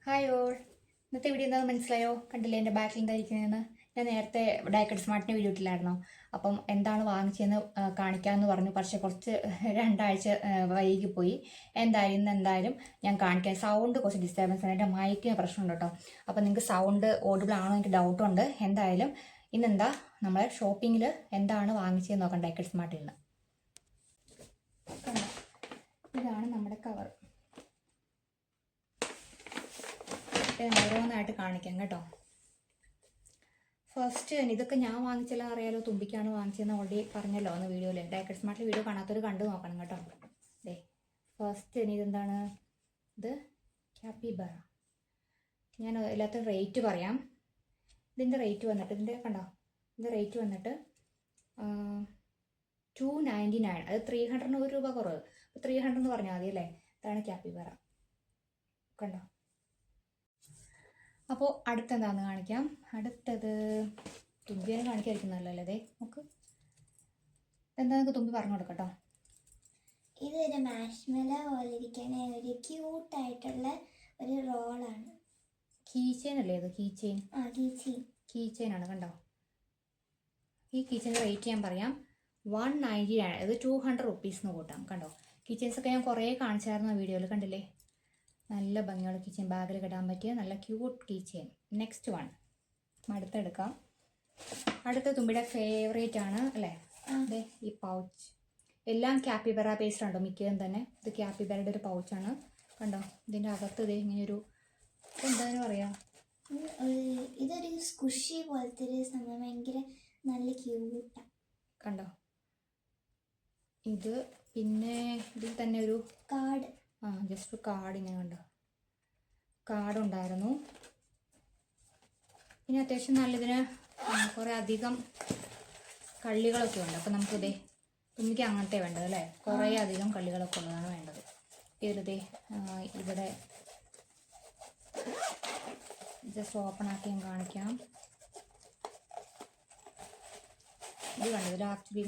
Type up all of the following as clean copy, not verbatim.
Hi all. ഇന്നത്തെ video എന്താണെന്ന് മനസ്സിലായോ? കണ്ടില്ലേ എൻ്റെ ബാക്കിൽ എന്തായിരിക്കുന്നതെന്ന്? ഞാൻ നേരത്തെ ഡയക്കഡ് സ്മാർട്ടിൻ്റെ വീഡിയോ ഇട്ടില്ലായിരുന്നോ? അപ്പം എന്താണ് വാങ്ങിച്ചതെന്ന് കാണിക്കാമെന്ന് പറഞ്ഞു. പക്ഷേ കുറച്ച് 2 ആഴ്ച വൈകിപ്പോയി. എന്തായാലും ഞാൻ കാണിക്കാം. സൗണ്ട് കുറച്ച് ഡിസ്റ്റർബൻസ് ആണ്. എൻ്റെ മൈക്കിന് പ്രശ്നമുണ്ട് കേട്ടോ. അപ്പം നിങ്ങൾക്ക് സൗണ്ട് ഓഡിബിൾ ആണോ എനിക്ക് ഡൗട്ടുണ്ട്. എന്തായാലും ഇന്നെന്താ നമ്മൾ ഷോപ്പിങ്ങിൽ എന്താണ് വാങ്ങിച്ചതെന്ന് നോക്കാം ഡയക്കഡ് സ്മാർട്ടിൽ നിന്ന്. ഇതാണ് നമ്മുടെ കവർ. ഓരോന്നായിട്ട് കാണിക്കാം കേട്ടോ. ഫസ്റ്റ് ഇതൊക്കെ ഞാൻ വാങ്ങിച്ചെല്ലാം അറിയാലോ. തുമ്പിക്കാണ് വാങ്ങിച്ചതെന്ന് ഓൾറെഡി പറഞ്ഞല്ലോ അന്ന് വീഡിയോയിൽ. ഡയക്കഡ് സ്മാർട്ടിൽ വീഡിയോ കാണാത്തവർ കണ്ടു നോക്കണം കേട്ടോ. ദേ ഫസ്റ്റ് ഇതെന്താണ്? ഇത് ക്യാപ്പിബറ. ഞാൻ എല്ലാത്ത റേറ്റ് പറയാം. ഇതിൻ്റെ റേറ്റ് വന്നിട്ട് കണ്ടോ, ഇതിൻ്റെ റേറ്റ് വന്നിട്ട് 299. അത് 300 1 രൂപ കുറവ്. 300 എന്ന് പറഞ്ഞാൽ മതി അല്ലേ. ഇതാണ് ക്യാപ്പിബറ. കണ്ടോ. അപ്പോൾ അടുത്തെന്താണെന്ന് കാണിക്കാം. അടുത്തത് തുമ്പിയെ കാണിക്കാതിരിക്കുന്നല്ലോ അല്ലേ. നമുക്ക് എന്താണെന്നൊക്കെ തുമ്പി പറഞ്ഞു കൊടുക്കട്ടോ. ഇതൊരു മാഷ്മെല പോലെ ഇരിക്കുന്ന ഒരു ക്യൂട്ടായിട്ടുള്ള ഒരു റോളാണ്. കീ ചെയിൻ അല്ലേ ഇത്? കീ ചെയിൻ ആണ്. കണ്ടോ, ഈ കീ ചെയിൻ്റെ റേറ്റ് ഞാൻ പറയാം. 199. ഇത് 200 റുപ്പീസ് കൂട്ടാം. കണ്ടോ, കീ ചെയിൻസൊക്കെ ഞാൻ കുറേ കാണിച്ചായിരുന്നു വീഡിയോയിൽ. കണ്ടില്ലേ, നല്ല ഭംഗിയുള്ള കീ ചെയിൻ. ബാഗിൽ ഇടാൻ പറ്റിയ നല്ല cute key chain. Next one അടുത്തെടുക്കാം. അടുത്ത തുമ്പിയുടെ ഫേവറേറ്റ് ആണ് അല്ലേ. അതെ, ഈ പൗച്ച്. എല്ലാം ക്യാപ്പിബറ പേസ്റ്റ് ഉണ്ടോ മിക്കതും തന്നെ. ഇത് ക്യാപ്പിബറയുടെ ഒരു പൗച്ചാണ്. കണ്ടോ, ഇതിൻ്റെ അകത്ത് ഇതേ ഇങ്ങനെയൊരു എന്താണെന്ന് പറയാം, ഇതൊരു സ്കുഷി പോലത്തെ ഒരു സംഭവം. ഭയങ്കര നല്ല ക്യൂട്ടാണ്. കണ്ടോ, ഇത് പിന്നെ ഇതിൽ തന്നെ ഒരു കാർഡ്. ജസ്റ്റ് ഒരു കാർഡ് ഇങ്ങനെ കണ്ടോ, കാർഡുണ്ടായിരുന്നു. പിന്നെ അത്യാവശ്യം നല്ലതിന് കുറേ അധികം കള്ളികളൊക്കെ ഉണ്ട്. അപ്പം നമുക്കിതേ തുമ്മിക്ക് അങ്ങനത്തെ വേണ്ടത് അല്ലേ. കുറേ അധികം കള്ളികളൊക്കെ ഉള്ളതാണ് വേണ്ടത്. ഇതിലതേ ഇവിടെ ജസ്റ്റ് ഓപ്പൺ ആക്കി ഞാൻ കാണിക്കാം. ഇത് കണ്ടത് ഇതിൽ ആക്ച്വലി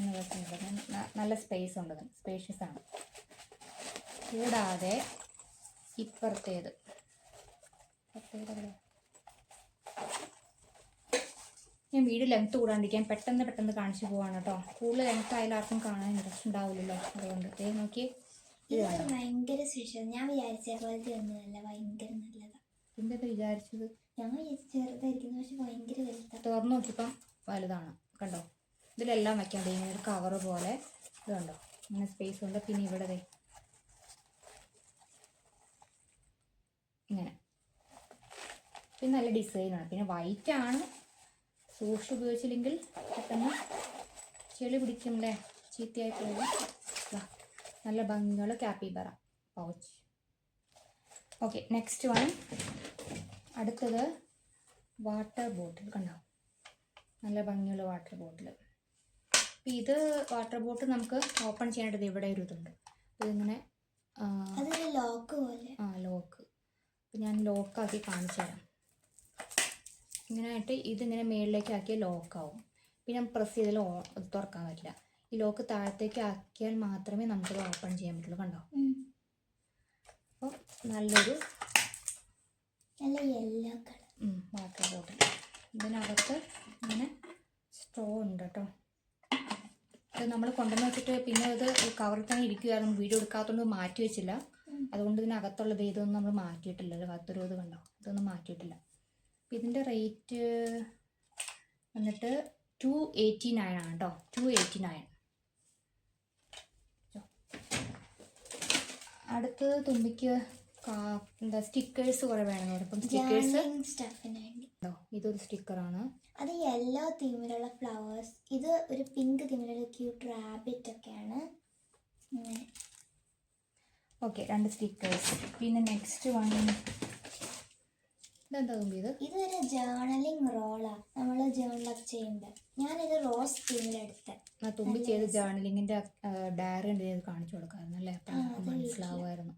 നല്ല സ്പേസ് ഉണ്ട്. സ്പേഷ്യസ് ആണ്. കൂടാതെ ഇപ്പുറത്തേത് ഞാൻ വീഡിയോ ലെങ്ത്ത് കൂടാണ്ടിരിക്കാൻ പെട്ടെന്ന് കാണിച്ചു പോവാണ് കേട്ടോ. കൂടുതൽ ലെങ്ത്ത് ആയാലും ആർക്കും കാണാൻ ഇൻട്രസ്റ്റ് ഉണ്ടാവില്ലല്ലോ. അതുകൊണ്ട് നോക്കി, ഇത് ഭയങ്കര സ്പെഷ്യൽ. ഞാൻ വിചാരിച്ച പോലത്തെ ഒന്നുമല്ല, ഭയങ്കര നല്ലതാണ്. എന്തൊക്കെ വിചാരിച്ചത്? ഞാൻ വിചാരിച്ചു ചെറുതായിരിക്കുന്നു, പക്ഷെ ഭയങ്കര വലുതാണ്. തുറന്നു നോക്കിയപ്പം വലുതാണ്. കണ്ടോ, ഇതിലെല്ലാം വെക്കാൻ ഇങ്ങനെ ഒരു കവറ് പോലെ ഇത് കണ്ടോ, ഇങ്ങനെ സ്പേസ് ഉണ്ട്. പിന്നെ ഇവിടെ ഇങ്ങനെ, പിന്നെ നല്ല ഡിസൈനാണ്. പിന്നെ വൈറ്റ് ആണ്. സൂക്ഷിച്ച് ഉപയോഗിച്ചില്ലെങ്കിൽ പെട്ടെന്ന് ചെളി പിടിക്കുമല്ലേ, ചീത്തയായി പോകും. നല്ല ഭംഗിയുള്ള ക്യാപ്പിബറ പൗച്ച്. Okay, next one. അടുത്തത് വാട്ടർ ബോട്ടിൽ. കണ്ടോ, നല്ല ഭംഗിയുള്ള വാട്ടർ ബോട്ടിൽ. അപ്പം ഇത് വാട്ടർ ബോട്ടിൽ നമുക്ക് ഓപ്പൺ ചെയ്യാനായിട്ട് ഇവിടെ ഒരു ഇതുണ്ട്. ഇതിങ്ങനെ ലോക്ക് പോലെ. ലോക്ക്. അപ്പം ഞാൻ ലോക്കാക്കി കാണിച്ചു തരാം. ഇങ്ങനെ ആയിട്ട് ഇതിങ്ങനെ മേളിലേക്ക് ആക്കിയാൽ ലോക്കാവും. പിന്നെ നമുക്ക് പ്രസ് ചെയ്താൽ തുറക്കാൻ പറ്റില്ല. ഈ ലോക്ക് താഴത്തേക്ക് ആക്കിയാൽ മാത്രമേ നമുക്കത് ഓപ്പൺ ചെയ്യാൻ പറ്റുള്ളൂ. കണ്ടോ, അപ്പോൾ നല്ലൊരു നല്ല യെല്ലോ കളർ വാട്ടർ ബോട്ടിൽ. ഇതിനകത്ത് ഇങ്ങനെ സ്ട്രോ ഉണ്ട് കേട്ടോ. ഇത് നമ്മൾ കൊണ്ടുവന്ന് വെച്ചിട്ട് പിന്നെ ഇത് കവറിൽ തന്നെ ഇരിക്കുകയായിരുന്നു. വീഡിയോ എടുക്കാത്തതുകൊണ്ട് മാറ്റി വെച്ചില്ല. അതുകൊണ്ട് ഇതിനകത്തുള്ളത് ഇതൊന്നും നമ്മൾ മാറ്റിയിട്ടില്ല. അകത്തൊരു ഇത് കണ്ടോ, ഇതൊന്നും മാറ്റിയിട്ടില്ല. അപ്പം ഇതിൻ്റെ റേറ്റ് വന്നിട്ട് 289 ആണ് കേട്ടോ. 289. അടുത്ത് തുമ്പിക്ക് എന്താ സ്റ്റിക്കേഴ്സ് കുറേ വേണമെന്ന് പറയും. അപ്പം സ്റ്റിക്കേഴ്സ് ഇതൊരു സ്റ്റിക്കറാണ്. അത് യെല്ലോ തീമിലുള്ള ഫ്ലവേഴ്സ്. ഇത് ഒരു പിങ്ക് തീമിലുള്ള ക്യൂട്ട് റാബിറ്റ് ഒക്കെയാണ്. Okay, 2 stickers. പിന്നെ നെക്സ്റ്റ് വൺ ഇതെന്താ തുമ്പി? ഇതൊരു ജേർണലിംഗ് റോളാണ്. നമ്മൾ ജേർണലൊക്കെ ചെയ്യുന്നത്. ഞാനിത് റോസ് തീമിലെടുത്ത് തുമ്പി ചെയ്ത് ജേർണലിങ്ങിൻ്റെ ഡയറി ഉണ്ട് കാണിച്ചു കൊടുക്കാമായിരുന്നു അല്ലേ. അപ്പം മനസ്സിലാവുമായിരുന്നു.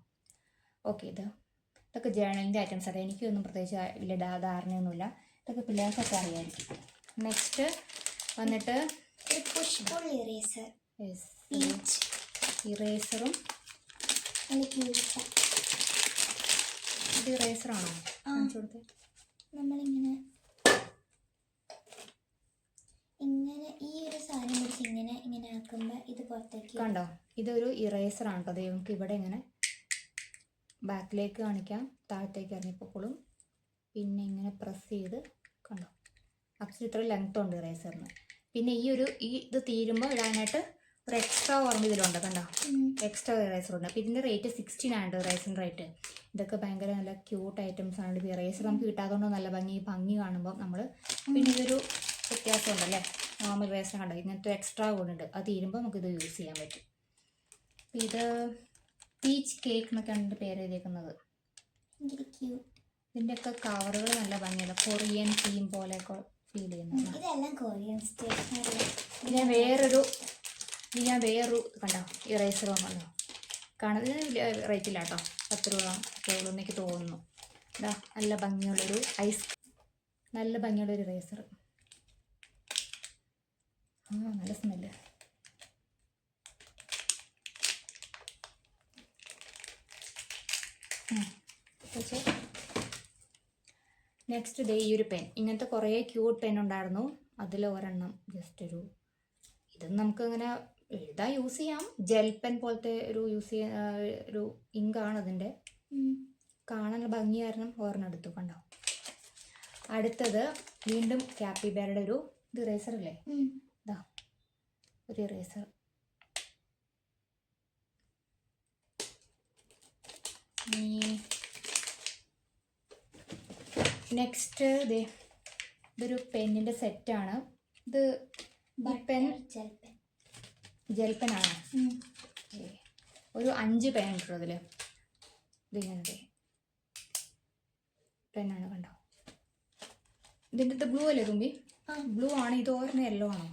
ഓക്കെ, ഇതൊക്കെ ജേർണലിൻ്റെ ഐറ്റംസ് ആണ്. എനിക്കൊന്നും പ്രത്യേകിച്ച് വലിയ ധാരണയൊന്നുമില്ല. ഇതൊക്കെ പിള്ളേർക്കൊക്കെ അറിയാമായിരിക്കും. നെക്സ്റ്റ് വന്നിട്ട് ഒരു പുഷ് പുൾ ഇറേസർ. ഇറേസറും. നല്ല ക്യൂട്ടാണ്. ഇത് ഇറേസറാണോ? കാണിച്ചു കൊടുത്തേ. നമ്മളിങ്ങനെ ഇങ്ങനെ ഈ ഒരു സാധനം പിടിച്ച് ഇങ്ങനെ ഇങ്ങനെ ആക്കുമ്പോൾ ഇത് പുറത്തേക്ക് കണ്ടോ, ഇതൊരു ഇറേസറാണ് കേട്ടോ. അത് നമുക്ക് ഇവിടെ ഇങ്ങനെ ബാക്കിലേക്ക് കാണിക്കാം, താഴത്തേക്ക് ഇറങ്ങിപ്പോളും. പിന്നെ ഇങ്ങനെ പ്രസ് ചെയ്ത് കണ്ടോ, ആക്ച്വലി ഇത്ര ലെങ്ത് ഉണ്ട് ഇറേസറിന്. പിന്നെ ഈ ഇത് തീരുമ്പോൾ ഇടാനായിട്ട് ഒരു എക്സ്ട്രാ ഓർമ്മ ഇതിലുണ്ട് കണ്ടോ, എക്സ്ട്രാ ഇറേസർ ഉണ്ട്. അപ്പോൾ ഇതിൻ്റെ റേറ്റ് 16 ഇറേസറിൻ്റെ റേറ്റ്. ഇതൊക്കെ ഭയങ്കര നല്ല ക്യൂട്ട് ഐറ്റംസ് ആണ്. ഇത് ഇറേസർ നമുക്ക് കിട്ടാത്തതുകൊണ്ട് നല്ല ഭംഗി കാണുമ്പോൾ നമ്മൾ. പിന്നെ ഇതൊരു വ്യത്യാസം ഉണ്ടല്ലേ, നോർമൽ ഇറേസർ കണ്ടോ, ഇങ്ങനത്തെ എക്സ്ട്രാ കൂടുന്നുണ്ട്. അത് തീരുമ്പോൾ നമുക്കിത് യൂസ് ചെയ്യാൻ പറ്റും. ഇത് പീച്ച് കേക്ക് എന്നൊക്കെയാണ് ഇതിൻ്റെ പേര് എഴുതിയിരിക്കുന്നത്. ഇതിൻ്റെയൊക്കെ കവറുകൾ നല്ല ഭംഗിയല്ല, കൊറിയൻ തീം പോലെയൊക്കെ ഫീൽ ചെയ്യുന്നു. ഇതെല്ലാം കൊറിയൻ സ്റ്റേഷനറി. ഞാൻ വേറൊരു കണ്ടോ ഇറേസർ കണ്ടോ കാണുന്നത് റേറ്റില്ല കേട്ടോ, 10 രൂപ ഒക്കെ ഉള്ളൂ എനിക്ക് തോന്നുന്നു. ഇതാ നല്ല ഭംഗിയുള്ളൊരു നല്ല ഭംഗിയുള്ളൊരു ഇറേസർ. നല്ല സ്മെല്ല്. നെക്സ്റ്റ് ഡേ ഈ ഒരു പെൻ. ഇങ്ങനത്തെ കുറേ ക്യൂട്ട് പെൻ ഉണ്ടായിരുന്നു. അതിൽ ഒരെണ്ണം ജസ്റ്റ് ഇത് നമുക്ക് ഇങ്ങനെ എഴുതാൻ യൂസ് ചെയ്യാം. ജെൽ പെൻ പോലത്തെ ഒരു ഇങ്കാണ് അതിൻ്റെ. കാണാൻ ഭംഗി കാരണം ഒരെണ്ണം എടുത്തു കണ്ടോ. അടുത്തത് വീണ്ടും ക്യാപ്പിബാരയുടെ ഒരു ഇറേസർ അല്ലേ, ഇതാ ഒരു ഇറേസർ. നെക്സ്റ്റ് ഇതൊരു പെന്നിൻ്റെ സെറ്റാണ്. ഇത് പെൻ ജെൽ പെനാണ്. ഒരു 5 പെൻ ഉണ്ട് അതിൽ. ഇതിങ്ങനത്തെ പെന്നാണ് കണ്ടോ. ഇതിൻ്റെ ബ്ലൂ അല്ലേ തുമ്പി? ബ്ലൂ ആണ്. ഇത് ഓർമ്മ യെല്ലോ ആണോ?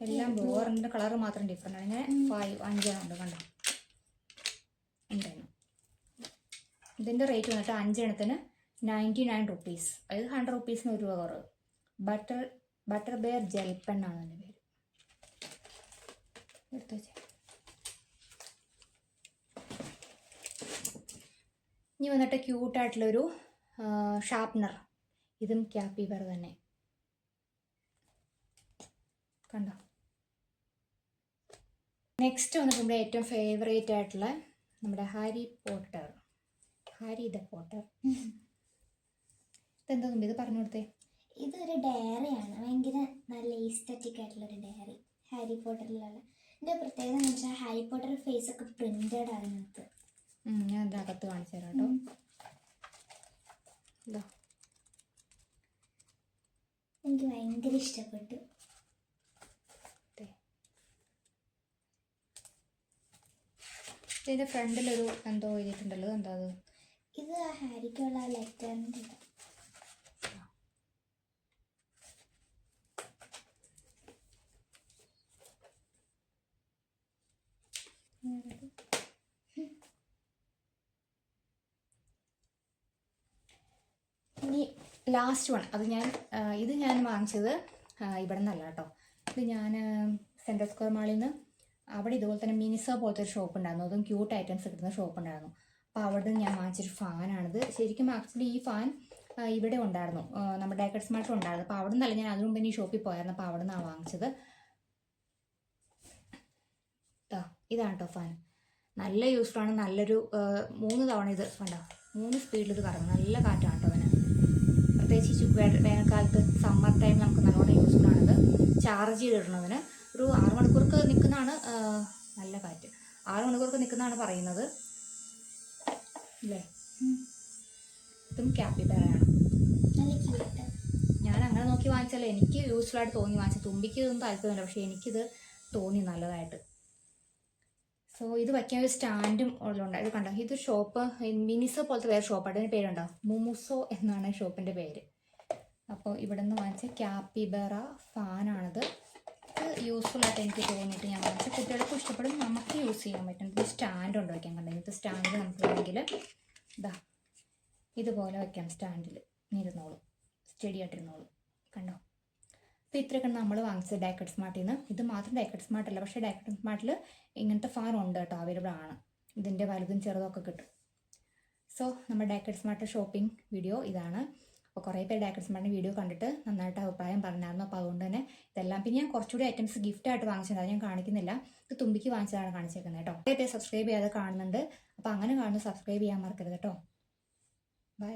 എല്ലാം ബ്ലൂ. ഓറിൻ്റെ കളർ മാത്രം ഡിഫറെൻ്റ് ആണ്. ഇങ്ങനെ 5 ഉണ്ട് കണ്ടോ. ഉണ്ടായിരുന്നു. ഇതിൻ്റെ റേറ്റ് വന്നിട്ട് 5 എണ്ണത്തിന് 99 റുപ്പീസ്. അതായത് 100 റുപ്പീസിന് 1 രൂപ കുറവ്. ബട്ടർ ബെയർ ജെൽ പെണ്ണാണ് അതിൻ്റെ പേര്. എടുത്തു വെച്ചേ. ഇനി വന്നിട്ട് ക്യൂട്ടായിട്ടുള്ളൊരു ഷാർപ്നർ. ഇതും ക്യാപ്പിബാർ തന്നെ കണ്ടോ. നെക്സ്റ്റ് വന്നിട്ട് നമ്മുടെ ഏറ്റവും ഫേവറേറ്റ് ആയിട്ടുള്ള നമ്മുടെ ഹാരി ദ പോട്ടർ. ഇതെന്താ തുമ്പി ഇത് പറഞ്ഞു കൊടുത്തേ? ഇതൊരു ഡയറിയാണ്. ഭയങ്കര നല്ല ഈസ്തറ്റിക് ആയിട്ടുള്ളൊരു ഡയറി. ഹാരി പോട്ടറിലുള്ള ഇതിൻ്റെ പ്രത്യേകത എന്ന് വെച്ചാൽ ഹാരി പോട്ടർ ഫേസ് ഒക്കെ പ്രിന്റഡ് ആണ് ഇതിനകത്ത്. ഞാൻ അതിൻ്റെ അകത്ത് കാണിച്ചു തരാം കേട്ടോ. എനിക്ക് ഭയങ്കര ഇഷ്ടപ്പെട്ടു. ഇതിൻ്റെ ഫ്രണ്ടിലൊരു എന്തോ എഴുതിയിട്ടുണ്ടല്ലോ, എന്താ അത്? ഇത് ആ ഹാരിക്കുള്ള ലെറ്ററിൻ്റെ. ഇനി ലാസ്റ്റ് വൺ. ഇത് ഞാൻ വാങ്ങിച്ചത് ഇവിടെ നിന്നല്ല കേട്ടോ. ഇത് ഞാൻ സെൻട്രൽ സ്ക്വയർ മാളിൽ നിന്ന് അവിടെ ഇതുപോലെ തന്നെ മിനിസോ പോലത്തെ ഒരു ഷോപ്പ് ഉണ്ടായിരുന്നു. അതും ക്യൂട്ട് ഐറ്റംസ് കിട്ടുന്ന ഷോപ്പ് ഉണ്ടായിരുന്നു. അപ്പോൾ അവിടെ നിന്ന് ഞാൻ വാങ്ങിച്ചൊരു ഫാനാണിത്. ശരിക്കും ആക്ച്വലി ഈ ഫാൻ ഇവിടെ ഉണ്ടായിരുന്നു, നമ്മുടെ ഡേക്കഡ് സ്മാർട്ടിൽ ഉണ്ടായിരുന്നു. അപ്പോൾ അവിടെ നിന്നല്ല, ഞാൻ അതിനു മുമ്പ് ഈ ഷോപ്പിൽ പോയായിരുന്നു. അപ്പോൾ അവിടെ നിന്നാണ് വാങ്ങിച്ചത്. ഇതാണ് കേട്ടോ ഫാൻ. നല്ല യൂസ്ഫുൾ ആണ്. നല്ലൊരു 3 തവണ ഇത് കണ്ടോ, 3 സ്പീഡിൽ ഇത് കറങ്ങും. നല്ല കാറ്റാണ് കേട്ടോ അവന്. പ്രത്യേകിച്ച് വേനൽക്കാലത്ത് സമ്മർ ടൈം നമുക്ക് നല്ലോണം യൂസ്ഫുൾ ആണിത്. ചാർജ് ചെയ്തിടുന്നതിന് ഒരു 6 മണിക്കൂർക്ക് നിൽക്കുന്നതാണ്. നല്ല കാറ്റ് 6 മണിക്കൂർക്ക് നിൽക്കുന്നതാണ് പറയുന്നത് അല്ലേ. ഇതും ക്യാപ്പിബാറാണ്. ഞാൻ അങ്ങനെ നോക്കി വാങ്ങിച്ചാലേ എനിക്ക് യൂസ്ഫുൾ ആയിട്ട് തോന്നി വാങ്ങിച്ചത്. തുമ്പിക്ക് ഇതൊന്നും താല്പര്യമില്ല, പക്ഷേ എനിക്കിത് തോന്നി നല്ലതായിട്ട്. സോ ഇത് വയ്ക്കാൻ ഒരു സ്റ്റാൻഡും ഉള്ളതുണ്ട്. ഇത് കണ്ടോ, ഇത് ഷോപ്പ് മിനിസോ പോലത്തെ വേറെ ഷോപ്പാണ്. അതിൻ്റെ പേരുണ്ടോ, മുമുസോ എന്നാണ് ഷോപ്പിൻ്റെ പേര്. അപ്പോൾ ഇവിടെ നിന്ന് വാങ്ങിച്ച ക്യാപ്പിബാറ ഫാനാണിത്. ഇത് യൂസ്ഫുൾ ആയിട്ട് എനിക്ക് തോന്നിയിട്ട് ഞാൻ വാങ്ങിച്ച. കുട്ടികൾക്ക് ഇഷ്ടപ്പെടും, നമുക്ക് യൂസ് ചെയ്യാൻ പറ്റും. ഇത് സ്റ്റാൻഡ് ഉണ്ട് വയ്ക്കാൻ. കണ്ടോ, ഇങ്ങനത്തെ സ്റ്റാൻഡ് നമുക്ക് വേണമെങ്കിൽ ഇതുപോലെ വയ്ക്കാം. സ്റ്റാൻഡിൽ ഇരുന്നോളും, സ്റ്റഡി ആയിട്ടിരുന്നോളും. കണ്ടോ. അപ്പോൾ ഇത്രയൊക്കെ നമ്മൾ വാങ്ങിച്ചത് ഡേക്കഡ് സ്മാർട്ടിൽ നിന്ന്. ഇത് മാത്രം ഡേക്കഡ് സ്മാർട്ട് അല്ല, പക്ഷേ ഡേക്കഡ് സ്മാർട്ടിൽ ഇങ്ങനത്തെ ഫാൻ ഉണ്ട് കേട്ടോ, അവൈലബിൾ ആണ്. ഇതിൻ്റെ വലുതും ചെറുതും ഒക്കെ കിട്ടും. സോ നമ്മുടെ ഡാക്കറ്റ് സ്മാർട്ട് ഷോപ്പിംഗ് വീഡിയോ ഇതാണ്. അപ്പോൾ കുറേ പേര് ഡാക്കറ്റ് സ്മാർട്ടിൻ്റെ വീഡിയോ കണ്ടിട്ട് നന്നായിട്ട് അഭിപ്രായം പറഞ്ഞായിരുന്നു. അപ്പോൾ അതുകൊണ്ട് തന്നെ ഇതെല്ലാം പിന്നെ ഞാൻ കുറച്ചുകൂടി ഐറ്റംസ് ഗിഫ്റ്റായിട്ട് വാങ്ങിച്ചത് ഞാൻ കാണിക്കുന്നില്ല. ഇത് തുമ്പിക്ക് വാങ്ങിച്ചതാണ് കാണിച്ചേക്കുന്നത് കേട്ടോ. കുറേ പേര് സബ്സ്ക്രൈബ് ചെയ്യാതെ കാണുന്നുണ്ട്. അപ്പോൾ അങ്ങനെ കാണുന്നത് സബ്സ്ക്രൈബ് ചെയ്യാൻ മറക്കരുത് കേട്ടോ. ബൈ.